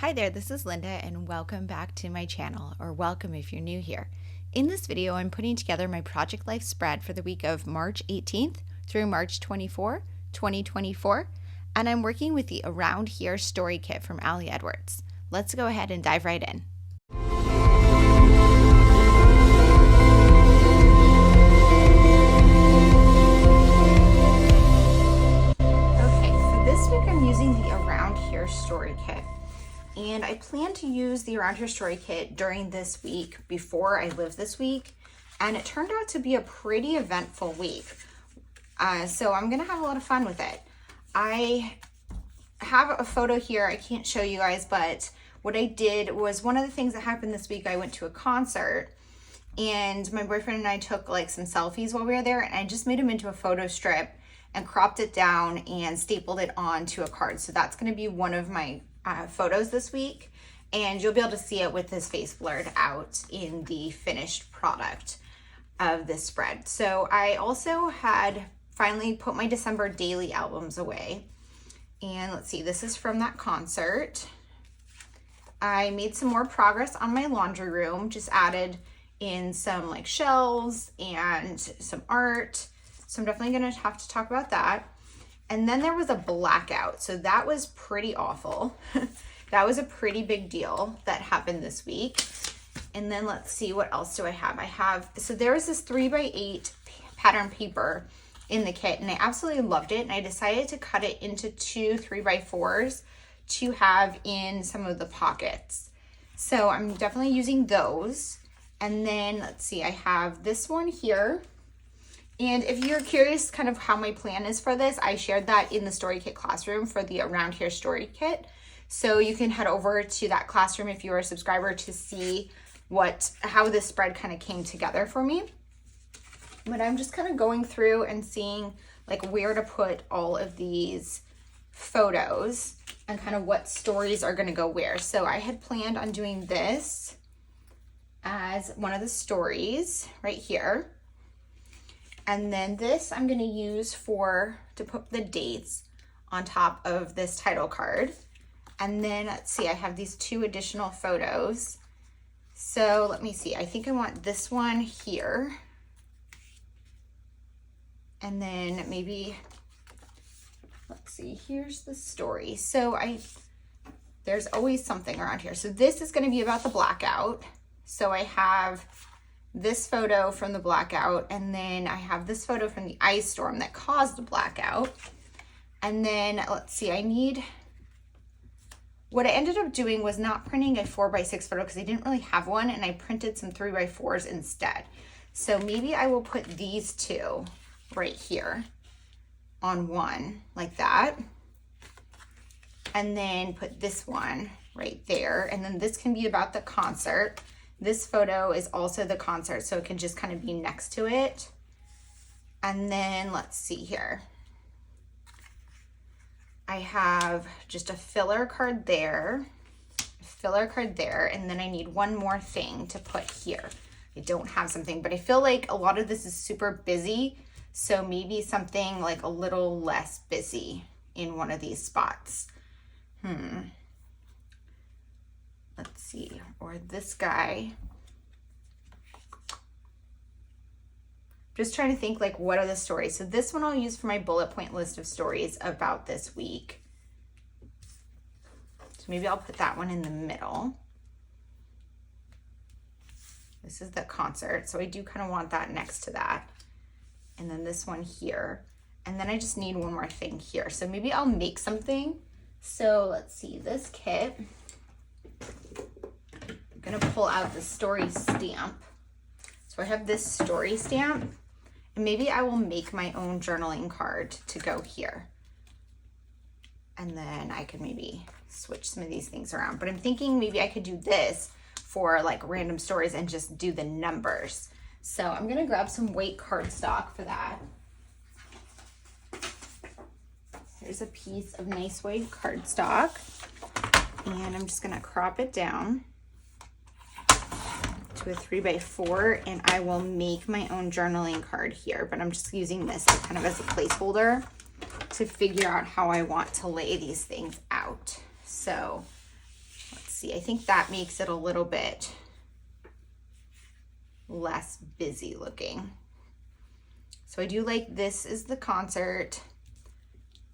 Hi there, this is Linda and welcome back to my channel, or welcome if you're new here. In this video, I'm putting together my Project Life spread for the week of March 18th through March 24, 2024, and I'm working with the Around Here story kit from Ali Edwards. Let's go ahead and dive right in. Okay, so this week I'm using the Around Here story kit. And I plan to use the Around Here story kit during this week before I live this week. And it turned out to be a pretty eventful week. So I'm gonna have a lot of fun with it. I have a photo here, I can't show you guys, but what I did was one of the things that happened this week, I went to a concert and my boyfriend and I took like some selfies while we were there, and I just made them into a photo strip and cropped it down and stapled it onto a card. So that's gonna be one of my photos this week, and you'll be able to see it with his face blurred out in the finished product of this spread. So I also had finally put my December daily albums away, and let's see, this is from that concert. I made some more progress on my laundry room, just added in some like shelves and some art, so I'm definitely gonna have to talk about that. And then there was a blackout. So that was pretty awful. That was a pretty big deal that happened this week. And then let's see, what else do I have? So there was this 3x8 pattern paper in the kit, and I absolutely loved it. And I decided to cut it into two 3x4s to have in some of the pockets. So I'm definitely using those. And then let's see, I have this one here. And if you're curious kind of how my plan is for this, I shared that in the Story Kit classroom for the Around Here story kit. So you can head over to that classroom if you're a subscriber to see how this spread kind of came together for me. But I'm just kind of going through and seeing like where to put all of these photos and kind of what stories are going to go where. So I had planned on doing this as one of the stories right here. And then this I'm going to use to put the dates on top of this title card. And then let's see, I have these two additional photos. So let me see, I think I want this one here. And then maybe, let's see, here's the story. So there's always something around here. So this is going to be about the blackout. So I have this photo from the blackout, and then I have this photo from the ice storm that caused the blackout. And then let's see, what I ended up doing was not printing a 4x6 photo because I didn't really have one, and I printed some 3x4s instead. So maybe I will put these two right here on one like that, and then put this one right there. And then this can be about the concert. This photo is also the concert, so it can just kind of be next to it. And then let's see here. I have just a filler card there, and then I need one more thing to put here. I don't have something, but I feel like a lot of this is super busy, so maybe something like a little less busy in one of these spots. Let's see, or this guy. Just trying to think like what are the stories. So this one I'll use for my bullet point list of stories about this week. So maybe I'll put that one in the middle. This is the concert, so I do kind of want that next to that. And then this one here. And then I just need one more thing here. So maybe I'll make something. So let's see, this kit. I'm gonna pull out the story stamp. So I have this story stamp, and maybe I will make my own journaling card to go here. And then I could maybe switch some of these things around. But I'm thinking maybe I could do this for like random stories and just do the numbers. So I'm gonna grab some white cardstock for that. Here's a piece of nice white cardstock, and I'm just gonna crop it down to a 3x4, and I will make my own journaling card here, but I'm just using this kind of as a placeholder to figure out how I want to lay these things out. So see. I think that makes it a little bit less busy looking. So I do like, this is the concert.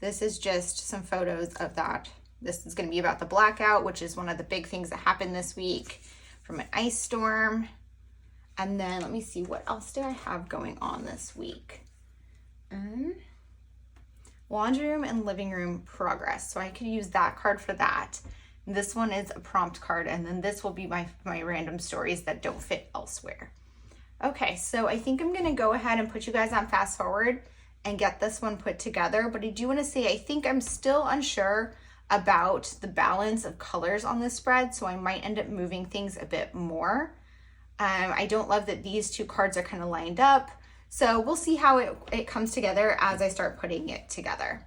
This is just some photos of that. This is going to be about the blackout, which is one of the big things that happened this week from an ice storm. And then let me see, what else do I have going on this week? Laundry room and living room progress. So I could use that card for that. This one is a prompt card, and then this will be my random stories that don't fit elsewhere. Okay, so I think I'm gonna go ahead and put you guys on fast forward and get this one put together, but I do wanna say I think I'm still unsure about the balance of colors on this spread, so I might end up moving things a bit more. I don't love that these two cards are kind of lined up. So we'll see how it comes together as I start putting it together.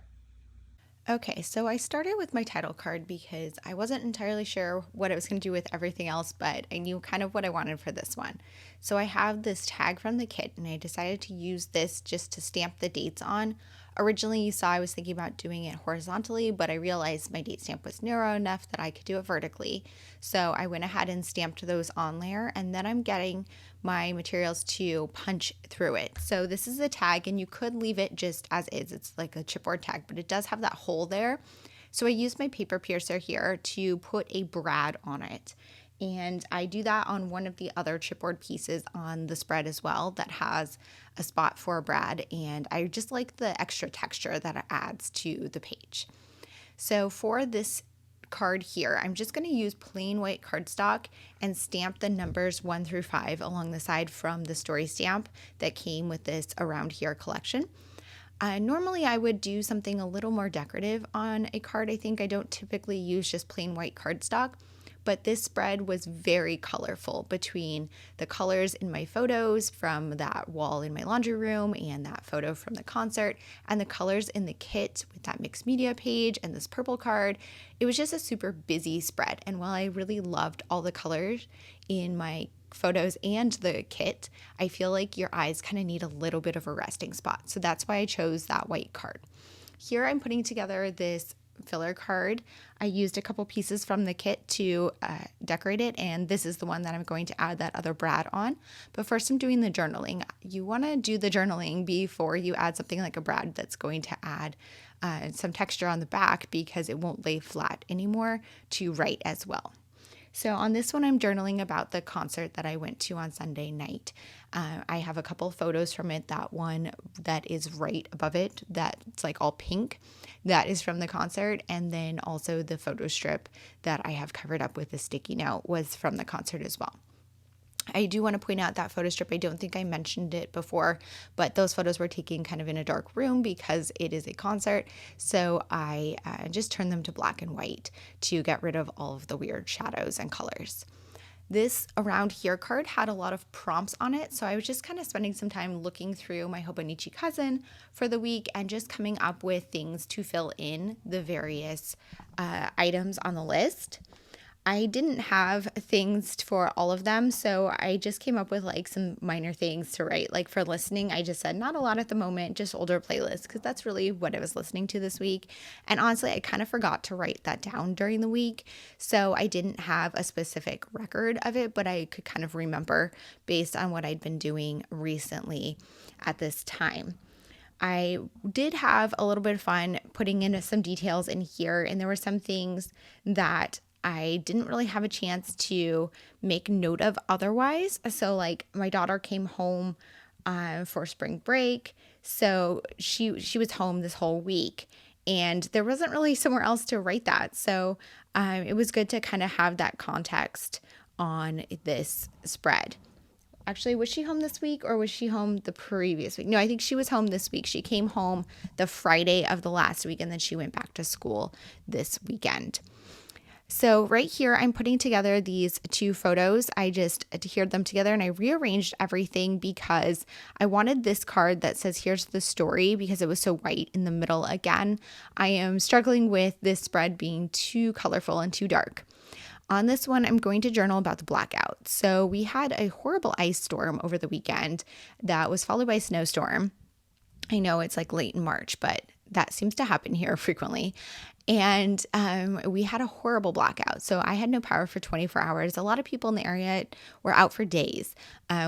Okay, so I started with my title card because I wasn't entirely sure what I was going to do with everything else, but I knew kind of what I wanted for this one. So I have this tag from the kit, and I decided to use this just to stamp the dates on. Originally, you saw I was thinking about doing it horizontally, but I realized my date stamp was narrow enough that I could do it vertically. So I went ahead and stamped those on there, and then I'm getting my materials to punch through it. So this is a tag, and you could leave it just as is. It's like a chipboard tag, but it does have that hole there. So I used my paper piercer here to put a brad on it. And I do that on one of the other chipboard pieces on the spread as well that has a spot for a brad, and I just like the extra texture that it adds to the page. So for this card here, I'm just going to use plain white cardstock and stamp the numbers 1 through 5 along the side from the story stamp that came with this Around Here collection. Normally I would do something a little more decorative on a card. I think I don't typically use just plain white cardstock, but this spread was very colorful between the colors in my photos from that wall in my laundry room and that photo from the concert, and the colors in the kit with that mixed media page and this purple card. It was just a super busy spread, and while I really loved all the colors in my photos and the kit, I feel like your eyes kind of need a little bit of a resting spot. So that's why I chose that white card. Here I'm putting together this filler card. I used a couple pieces from the kit to decorate it, and this is the one that I'm going to add that other brad on. But first I'm doing the journaling. You want to do the journaling before you add something like a brad that's going to add some texture on the back, because it won't lay flat anymore to write as well. So on this one, I'm journaling about the concert that I went to on Sunday night. I have a couple photos from it. That one that is right above it, that's like all pink, that is from the concert. And then also the photo strip that I have covered up with a sticky note was from the concert as well. I do want to point out that photo strip, I don't think I mentioned it before, but those photos were taken kind of in a dark room because it is a concert. So I just turned them to black and white to get rid of all of the weird shadows and colors. This Around Here card had a lot of prompts on it, so I was just kind of spending some time looking through my Hobonichi cousin for the week and just coming up with things to fill in the various items on the list. I didn't have things for all of them, so I just came up with like some minor things to write. Like for listening, I just said not a lot at the moment, just older playlists, because that's really what I was listening to this week. And honestly, I kind of forgot to write that down during the week, so I didn't have a specific record of it, but I could kind of remember based on what I'd been doing recently at this time. I did have a little bit of fun putting in some details in here, and there were some things that I didn't really have a chance to make note of otherwise. So like my daughter came home for spring break, so she was home this whole week, and there wasn't really somewhere else to write that. So it was good to kind of have that context on this spread. Actually, was she home this week or was she home the previous week? No, I think she was home this week. She came home the Friday of the last week, and then she went back to school this weekend. So right here, I'm putting together these two photos. I just adhered them together and I rearranged everything because I wanted this card that says, here's the story, because it was so white in the middle again. I am struggling with this spread being too colorful and too dark. On this one, I'm going to journal about the blackout. So we had a horrible ice storm over the weekend that was followed by a snowstorm. I know it's like late in March, but that seems to happen here frequently. And we had a horrible blackout. So I had no power for 24 hours. A lot of people in the area were out for days.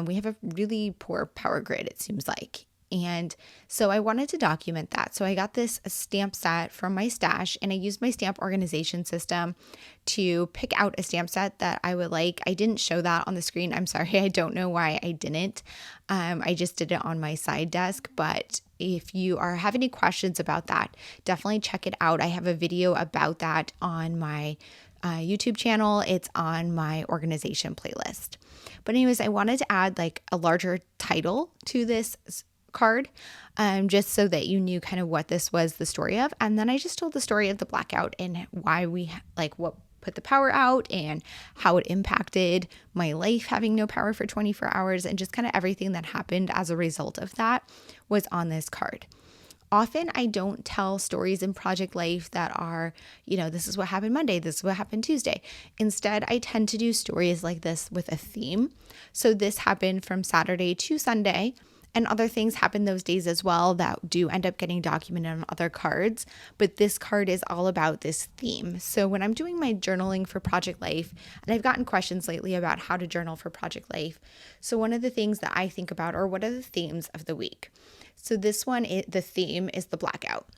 We have a really poor power grid, it seems like. And so I wanted to document that. So I got this stamp set from my stash, and I used my stamp organization system to pick out a stamp set that I would like. I didn't show that on the screen. I'm sorry. I don't know why I didn't. I just did it on my side desk. But if you have any questions about that, definitely check it out. I have a video about that on my YouTube channel. It's on my organization playlist. But anyways, I wanted to add like a larger title to this card, just so that you knew kind of what this was the story of. And then I just told the story of the blackout and why we what put the power out and how it impacted my life having no power for 24 hours, and just kind of everything that happened as a result of that was on this card. Often I don't tell stories in Project Life that are, this is what happened Monday, this is what happened Tuesday. Instead, I tend to do stories like this with a theme. So this happened from Saturday to Sunday. And other things happen those days as well that do end up getting documented on other cards. But this card is all about this theme. So when I'm doing my journaling for Project Life, and I've gotten questions lately about how to journal for Project Life. So one of the things that I think about are what are the themes of the week. So this one, the theme is the blackout.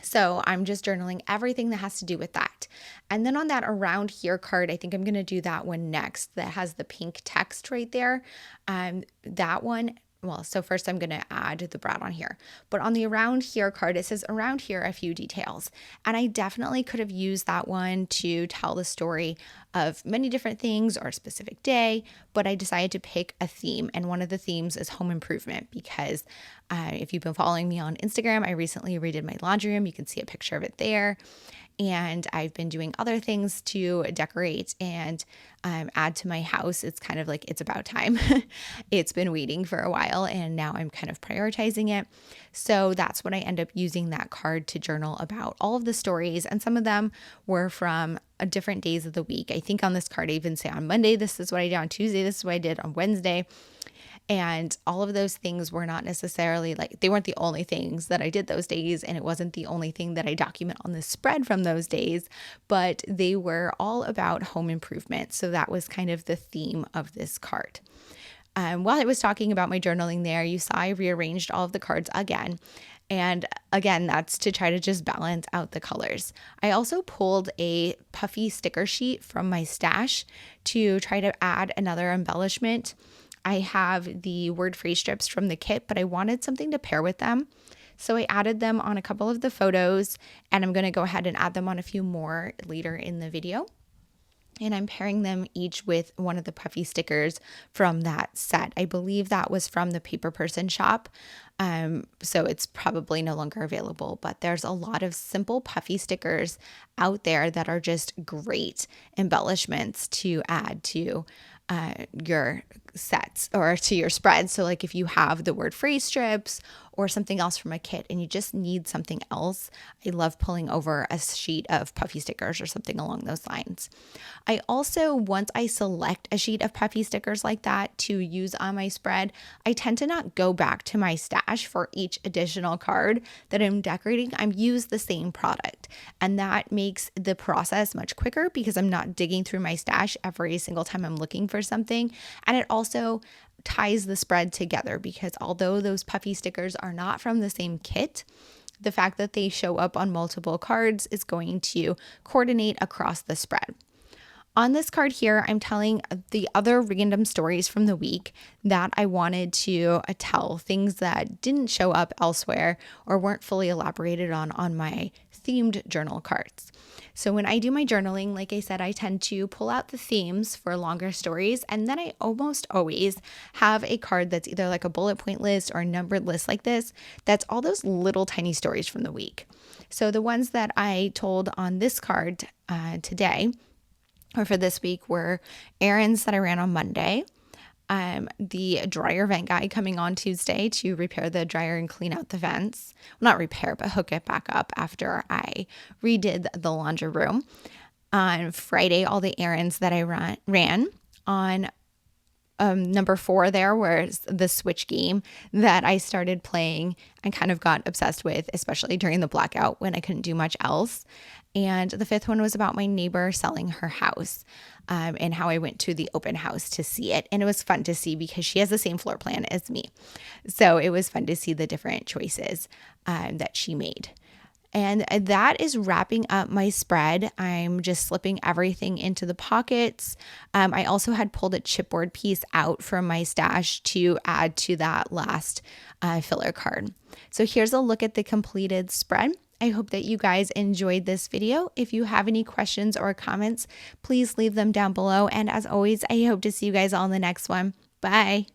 So I'm just journaling everything that has to do with that. And then on that around here card, I think I'm going to do that one next that has the pink text right there. That one. Well, so first I'm going to add the Brad on here, but on the around here card, it says around here a few details. And I definitely could have used that one to tell the story of many different things or a specific day, but I decided to pick a theme. And one of the themes is home improvement because if you've been following me on Instagram, I recently redid my laundry room. You can see a picture of it there. And I've been doing other things to decorate and add to my house. It's kind of like it's about time. It's been waiting for a while and now I'm kind of prioritizing it. So that's what I end up using that card to journal about all of the stories. And some of them were from different days of the week. I think on this card, I even say on Monday, this is what I did. On Tuesday, this is what I did. On Wednesday. And all of those things were not necessarily they weren't the only things that I did those days. And it wasn't the only thing that I document on the spread from those days, but they were all about home improvement. So that was kind of the theme of this card. While I was talking about my journaling there, you saw I rearranged all of the cards again. And again, that's to try to just balance out the colors. I also pulled a puffy sticker sheet from my stash to try to add another embellishment. I have the word phrase strips from the kit, but I wanted something to pair with them. So I added them on a couple of the photos, and I'm going to go ahead and add them on a few more later in the video. And I'm pairing them each with one of the puffy stickers from that set. I believe that was from the Paper Person shop. So it's probably no longer available, but there's a lot of simple puffy stickers out there that are just great embellishments to add to your sets or to your spread. So like if you have the word phrase strips or something else from a kit and you just need something else, I love pulling over a sheet of puffy stickers or something along those lines. I also, once I select a sheet of puffy stickers like that to use on my spread, I tend to not go back to my stash for each additional card that I'm decorating. I use the same product, and that makes the process much quicker because I'm not digging through my stash every single time I'm looking for something. And it also ties the spread together because although those puffy stickers are not from the same kit, the fact that they show up on multiple cards is going to coordinate across the spread. On this card here, I'm telling the other random stories from the week that I wanted to tell, things that didn't show up elsewhere or weren't fully elaborated on my themed journal cards. So when I do my journaling, like I said, I tend to pull out the themes for longer stories, and then I almost always have a card that's either like a bullet point list or a numbered list like this, that's all those little tiny stories from the week. So the ones that I told on this card today, or for this week, were errands that I ran on Monday, the dryer vent guy coming on Tuesday to repair the dryer and clean out the vents. Well, not repair, but hook it back up after I redid the laundry room. On Friday, all the errands that I ran. On number 4 there was the Switch game that I started playing and kind of got obsessed with, especially during the blackout when I couldn't do much else. And the 5th one was about my neighbor selling her house, and how I went to the open house to see it. And it was fun to see because she has the same floor plan as me. So it was fun to see the different choices that she made. And that is wrapping up my spread. I'm just slipping everything into the pockets. I also had pulled a chipboard piece out from my stash to add to that last filler card. So here's a look at the completed spread. I hope that you guys enjoyed this video. If you have any questions or comments, please leave them down below. And as always, I hope to see you guys all in the next one. Bye.